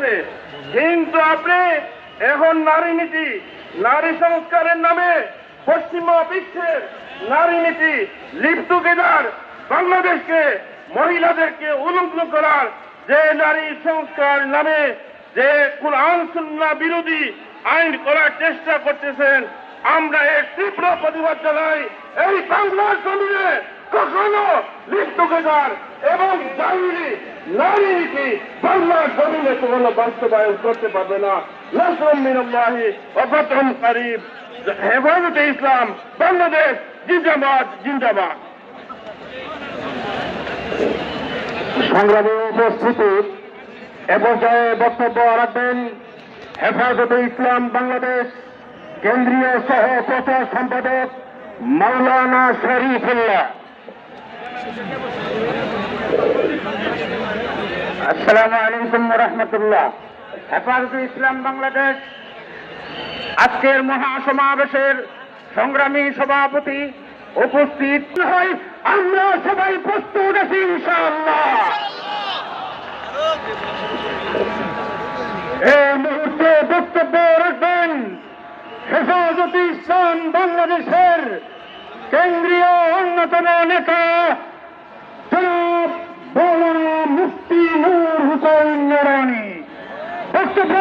আছে, কিন্তু আপনি এখন নারী নীতি, নারী সংস্কারের নামে পশ্চিমা বিশ্বের নারী নীতি, লিভ টুগেদার, বাংলাদেশকে মহিলাদেরকে উলঙ্গ করার যে নারী সংস্কার নামে যে কুরআন সুন্নাহ বিরোধী আইন করার চেষ্টা করতেছেন, আমরা এর তীব্র প্রতিবাদ জানাই। এই বাংলার জমিনে কখনো লিভ টুগেদার এবং জাহিরি নারী নীতি বাংলার জমিনে কখনো বাস্তবায়ন করতে পারবে না। নাসরুম মিনাল্লাহি ওয়া ফাতহুন করিব। হেফাজতে ইসলাম বাংলাদেশ জিন্দাবাদ, জিন্দাবাদ। সংগ্রামী উপস্থিতি, এ পর্যায়ে বক্তব্য রাখবেন হেফাজতে ইসলাম বাংলাদেশ কেন্দ্রীয় সহ প্রচার সম্পাদক মাওলানা শরীফুল্লাহ। আসসালামু আলাইকুম ওয়া রাহমাতুল্লাহ। হেফাজতে ইসলাম বাংলাদেশ আজকের মহাসমাবেশের সংগ্রামী সভাপতি উপস্থিত হয়, আমরা সবাই প্রস্তুত আছি ইনশাআল্লাহ। এই মুহূর্তে বক্তব্য রাখবেন হেফাজতে ইসলাম বাংলাদেশের কেন্দ্রীয় অন্যতম নেতা জনাব মাওলানা মুফতি নূর হোসেন নুরানী। বক্তব্য